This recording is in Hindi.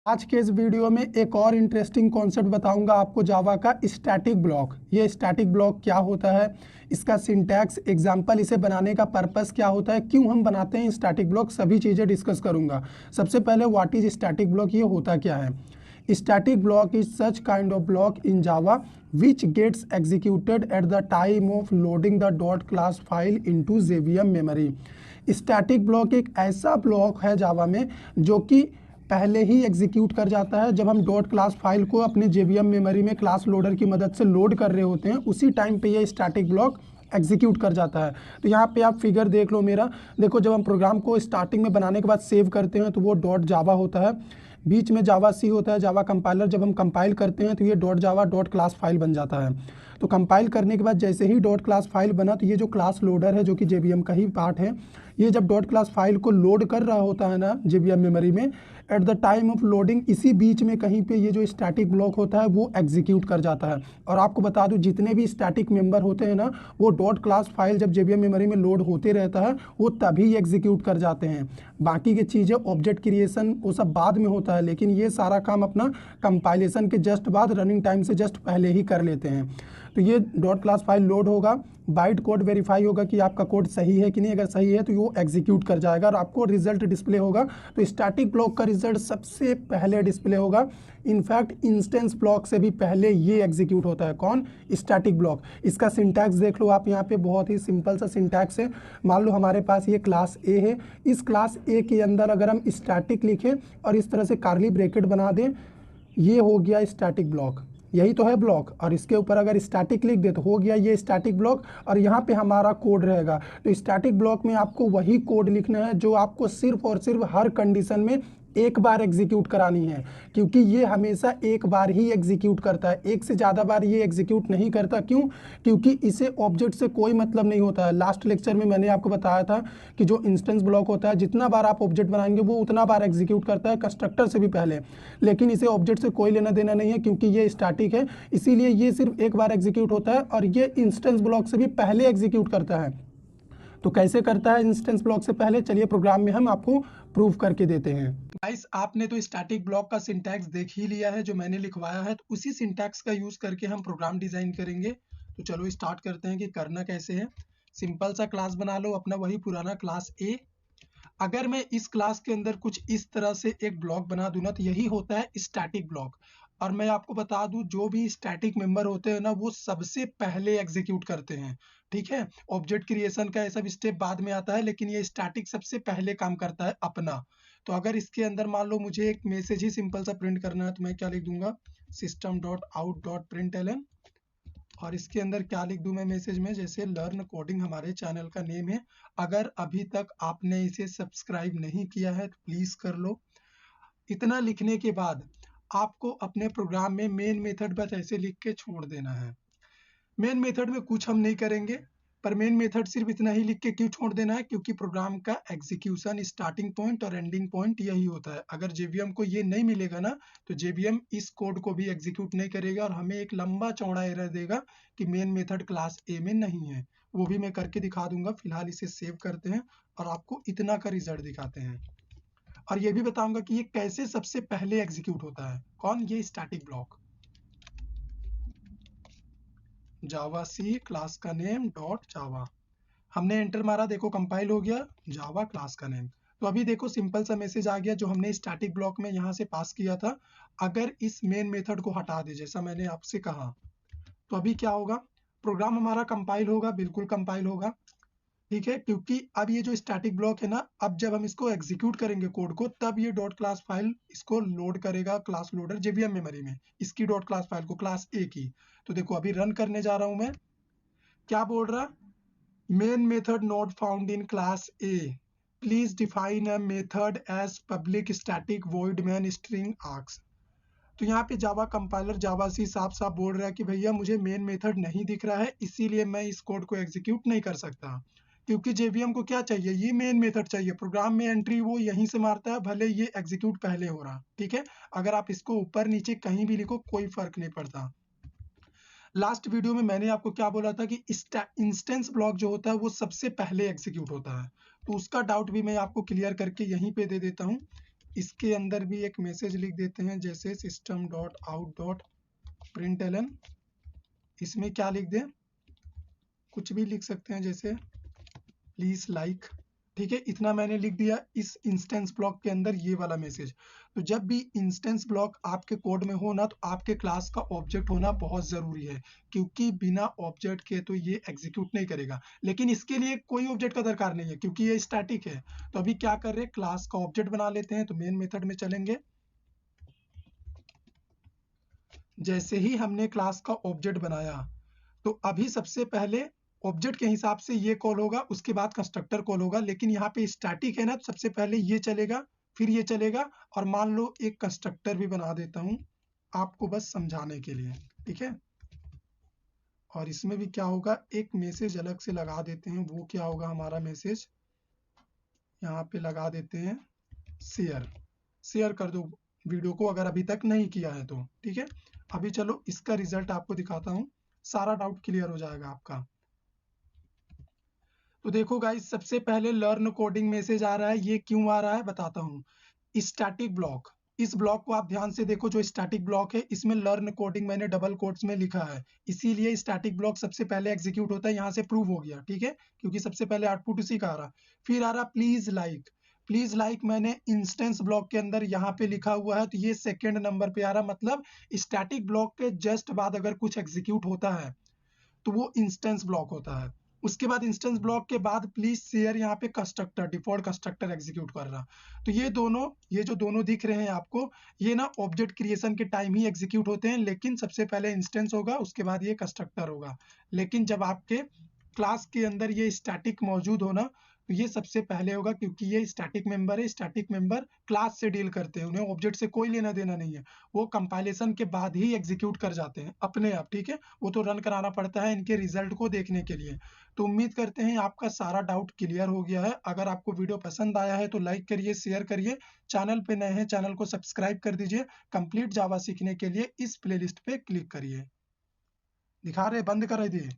आज के इस वीडियो में एक और इंटरेस्टिंग कॉन्सेप्ट बताऊंगा आपको जावा का स्टैटिक ब्लॉक। ये स्टैटिक ब्लॉक क्या होता है, इसका सिंटैक्स, एग्जांपल, इसे बनाने का पर्पस क्या होता है, क्यों हम बनाते हैं स्टैटिक ब्लॉक, सभी चीज़ें डिस्कस करूंगा। सबसे पहले व्हाट इज स्टैटिक ब्लॉक, ये होता क्या है। Static block is such kind of block in Java which gets executed at the time of loading the dot class file into JVM memory। Static block एक ऐसा ब्लॉक है जावा में जो कि पहले ही एग्जीक्यूट कर जाता है जब हम डॉट क्लास फाइल को अपने JVM मेमोरी में क्लास लोडर की मदद से लोड कर रहे होते हैं, उसी टाइम पे ये स्टैटिक ब्लॉक एग्जीक्यूट कर जाता है। तो यहाँ पे आप फिगर देख लो मेरा, देखो जब हम प्रोग्राम को स्टार्टिंग में बनाने के बाद सेव करते हैं तो वो डॉट जावा होता है, बीच में जावा सी होता है, जावा कंपाइलर, जब हम कंपाइल करते हैं तो ये dot Java dot class file बन जाता है। तो कंपाइल करने के बाद जैसे ही डॉट क्लास फाइल बना तो ये जो क्लास लोडर है जो कि JVM का ही पार्ट है, ये जब डॉट क्लास फाइल को लोड कर रहा होता है ना JVM मेमोरी में, at the time of loading इसी बीच में कहीं पे ये जो स्टैटिक ब्लॉक होता है वो एग्जीक्यूट कर जाता है। और आपको बता दूं जितने भी स्टैटिक मेंबर होते हैं ना, वो डॉट क्लास फाइल जब JVM मेमोरी में लोड होते रहता है वो तभी एग्जीक्यूट कर जाते हैं। बाकी की चीज़ें ऑब्जेक्ट क्रिएशन वो सब बाद में होता है, लेकिन ये सारा काम अपना कंपाइलेशन के जस्ट बाद, रनिंग टाइम से जस्ट पहले ही कर लेते हैं। तो ये डॉट क्लास फाइल लोड होगा, बाइट कोड वेरीफाई होगा कि आपका कोड सही है कि नहीं, अगर सही है तो वो एग्जीक्यूट कर जाएगा और आपको रिजल्ट डिस्प्ले होगा। तो स्टैटिक ब्लॉक का रिजल्ट सबसे पहले डिस्प्ले होगा। इनफैक्ट इंस्टेंस ब्लॉक से भी पहले ये एग्जीक्यूट होता है। कौन? Static block. इसका सिंटैक्स देख लो आप, यहाँ पे बहुत ही सिंपल सा सिंटैक्स है। मान लो हमारे पास ये क्लास ए है, इस क्लास ए के अंदर अगर हम स्टैटिक लिखें और इस तरह से कार्ली ब्रैकेट बना दें, ये हो गया स्टैटिक ब्लॉक, यही तो है ब्लॉक। और इसके ऊपर अगर स्टैटिक लिख दे तो हो गया ये स्टैटिक ब्लॉक, और यहाँ पे हमारा कोड रहेगा। तो स्टैटिक ब्लॉक में आपको वही कोड लिखना है जो आपको सिर्फ और सिर्फ हर कंडीशन में एक बार एग्जीक्यूट करानी है, क्योंकि ये हमेशा एक बार ही एग्जीक्यूट करता है, एक से ज़्यादा बार ये एग्जीक्यूट नहीं करता। क्यों? क्योंकि इसे ऑब्जेक्ट से कोई मतलब नहीं होता है। लास्ट लेक्चर में मैंने आपको बताया था कि जो इंस्टेंस ब्लॉक होता है, जितना बार आप ऑब्जेक्ट बनाएंगे वो उतना बार एग्जीक्यूट करता है, कंस्ट्रक्टर से भी पहले। लेकिन इसे ऑब्जेक्ट से कोई लेना देना नहीं है क्योंकि ये स्टैटिक है, इसीलिए ये सिर्फ एक बार एग्जीक्यूट होता है और ये इंस्टेंस ब्लॉक से भी पहले एग्जीक्यूट करता है। तो कैसे करता है इंस्टेंस ब्लॉक से पहले, चलिए प्रोग्राम में हम आपको प्रूव करके देते हैं। गाइस, आपने तो स्टैटिक ब्लॉक का सिंटैक्स देख ही लिया है जो मैंने लिखवाया है, तो उसी सिंटैक्स का यूज करके हम प्रोग्राम डिजाइन करेंगे। तो चलो स्टार्ट करते हैं कि करना कैसे है। सिंपल सा क्लास बना लो अपना, वही पुराना क्लास ए। अगर मैं इस क्लास के अंदर कुछ इस तरह से एक ब्लॉक बना दूं ना, तो यही होता है स्टैटिक ब्लॉक। और मैं आपको बता दूं, जो भी स्टैटिक मेंबर होते हैं ना, वो सबसे पहले एग्जीक्यूट करते हैं। ठीक है, ऑब्जेक्ट क्रिएशन का ये सब स्टेप बाद में आता है, लेकिन ये स्टैटिक सबसे पहले काम करता है अपना। तो अगर इसके अंदर मान लो मुझे एक मैसेज ही सिंपल सा प्रिंट करना है, तो मैं क्या लिख दूंगा, system.out.println। और इसके अंदर क्या लिख दूं मैं मैसेज में, जैसे लर्न कोडिंग हमारे चैनल का नेम है। अगर अभी तक आपने इसे सब्सक्राइब नहीं किया है तो प्लीज कर लो। इतना लिखने के बाद आपको अपने प्रोग्राम में मेन मेथड बस ऐसे लिख के छोड़ देना है। मेन मेथड में कुछ हम नहीं करेंगे, पर मेन मेथड सिर्फ इतना ही लिख के क्यों छोड़ देना है, क्योंकि प्रोग्राम का एग्जीक्यूशन स्टार्टिंग पॉइंट और एंडिंग पॉइंट यही होता है। अगर JVM को ये नहीं मिलेगा ना, तो JVM इस कोड को भी एग्जीक्यूट नहीं करेगा और हमें एक लंबा चौड़ा एरर देगा कि मेन मेथड क्लास ए में नहीं है। वो भी मैं करके दिखा दूंगा। फिलहाल इसे सेव करते हैं और आपको इतना का रिजल्ट दिखाते हैं, और ये भी बताऊंगा कि ये कैसे सबसे पहले एग्जीक्यूट होता है। कौन? ये स्टैटिक ब्लॉक। जावा सी क्लास का नेम डॉट जावा, हमने एंटर मारा, देखो कंपाइल हो गया, जावा क्लास का नेम। तो अभी देखो सिंपल सा मैसेज आ गया जो हमने स्टैटिक ब्लॉक में यहाँ से पास किया था। अगर इस मेन मेथड को हटा दे जैसा मैंने आपसे कहा, तो अभी क्या होगा, प्रोग्राम हमारा कंपाइल होगा, बिल्कुल कंपाइल होगा। ठीक है, क्योंकि अब ये जो स्टैटिक ब्लॉक है ना, अब जब हम इसको एग्जीक्यूट करेंगे कोड को, तब ये डॉट क्लास फाइल इसको लोड करेगा क्लास लोडर JVM मेमोरी में, इसकी डॉट क्लास फाइल को, क्लास ए की। तो देखो अभी रन करने जा रहा हूं मैं, क्या बोल रहा, main method not found in class A, please define a method as public static void main string args. तो यहाँ पे जावा कंपाइलर जावा सी साफ साफ बोल रहा है कि भैया मुझे मेन मेथड नहीं दिख रहा है, इसीलिए मैं इस कोड को एग्जीक्यूट नहीं कर सकता। क्योंकि JVM को क्या चाहिए, ये मेन मेथड चाहिए, प्रोग्राम में एंट्री वो यहीं से मारता है, भले ये एग्जीक्यूट पहले हो रहा। ठीक है, अगर आप इसको ऊपर नीचे कहीं भी लिखो कोई फर्क नहीं पड़ता। लास्ट वीडियो में मैंने आपको क्या बोला था कि इंस्टेंस ब्लॉक जो होता है वो सबसे पहले एग्जीक्यूट होता है, तो उसका डाउट भी मैं आपको क्लियर करके यहीं पे दे देता हूँ। इसके अंदर भी एक मैसेज लिख देते हैं, जैसे system.out.println। इसमें क्या लिख दें, कुछ भी लिख सकते हैं, जैसे प्लीज लाइक। ठीक है, इतना मैंने लिख दिया इस इंस्टेंस ब्लॉक के अंदर ये वाला मैसेज। तो जब भी इंस्टेंस ब्लॉक आपके कोड में हो ना, तो आपके क्लास का ऑब्जेक्ट होना बहुत जरूरी है, क्योंकि बिना ऑब्जेक्ट के तो ये एग्जीक्यूट नहीं करेगा। लेकिन इसके लिए कोई ऑब्जेक्ट का दरकार नहीं है, क्योंकि ये स्टैटिक है। तो अभी क्या कर रहे हैं, क्लास का ऑब्जेक्ट बना लेते हैं। तो मेन मेथड में चलेंगे। जैसे ही हमने क्लास का ऑब्जेक्ट बनाया, तो अभी सबसे पहले ऑब्जेक्ट के हिसाब से ये कॉल होगा, उसके बाद कंस्ट्रक्टर कॉल होगा। लेकिन यहाँ पे स्टैटिक है ना, तो सबसे पहले ये चलेगा, फिर ये चलेगा। और मान लो एक कंस्ट्रक्टर भी बना देता हूं आपको बस समझाने के लिए। ठीक है, और इसमें भी क्या होगा, एक मैसेज अलग से लगा देते हैं। वो क्या होगा, हमारा मैसेज यहाँ पे लगा देते हैं, शेयर कर दो वीडियो को, अगर अभी तक नहीं किया है तो। ठीक है, अभी चलो इसका रिजल्ट आपको दिखाता हूँ, सारा डाउट क्लियर हो जाएगा आपका। तो देखो गाइस, सबसे पहले लर्न कोडिंग मैसेज आ रहा है। ये क्यों आ रहा है बताता हूँ। स्टैटिक ब्लॉक, इस ब्लॉक को आप ध्यान से देखो, जो स्टैटिक ब्लॉक है इसमें लर्न कोडिंग मैंने डबल कोट्स में लिखा है, इसीलिए स्टैटिक ब्लॉक सबसे पहले एग्जीक्यूट होता है। यहाँ से प्रूव हो गया। ठीक है, क्योंकि सबसे पहले आउटपुट उसी का आ रहा। फिर आ रहा प्लीज लाइक। प्लीज लाइक मैंने इंस्टेंस ब्लॉक के अंदर यहाँ पे लिखा हुआ है, तो ये सेकेंड नंबर पे आ रहा। मतलब स्टैटिक ब्लॉक के जस्ट बाद अगर कुछ एग्जीक्यूट होता है तो वो इंस्टेंस ब्लॉक होता है। उसके बाद इंस्टेंस ब्लॉक के बाद प्लीज शेयर, यहाँ पे कंस्ट्रक्टर, डिफॉल्ट कंस्ट्रक्टर एग्जीक्यूट कर रहा। तो ये जो दोनों दिख रहे हैं आपको, ये ना ऑब्जेक्ट क्रिएशन के टाइम ही एग्जीक्यूट होते हैं। लेकिन सबसे पहले इंस्टेंस होगा, उसके बाद ये कंस्ट्रक्टर होगा। लेकिन जब आपके क्लास के अंदर ये स्टैटिक मौजूद हो ना, तो ये सबसे पहले होगा, क्योंकि ये स्टैटिक मेंबर है। स्टैटिक मेंबर क्लास से डील करते हैं, उन्हें ऑब्जेक्ट से कोई लेना देना नहीं है। वो कंपाइलेशन के बाद ही एग्जीक्यूट कर जाते हैं अपने आप। ठीक है, वो तो रन कराना पड़ता है इनके रिजल्ट को देखने के लिए। तो उम्मीद करते हैं आपका सारा डाउट क्लियर हो गया है। अगर आपको वीडियो पसंद आया है तो लाइक करिए, शेयर करिए। चैनल पे नए हैं, चैनल को सब्सक्राइब कर दीजिए। कंप्लीट जावा सीखने के लिए इस प्लेलिस्ट पे क्लिक करिए। दिखा रहे, बंद कर दिए।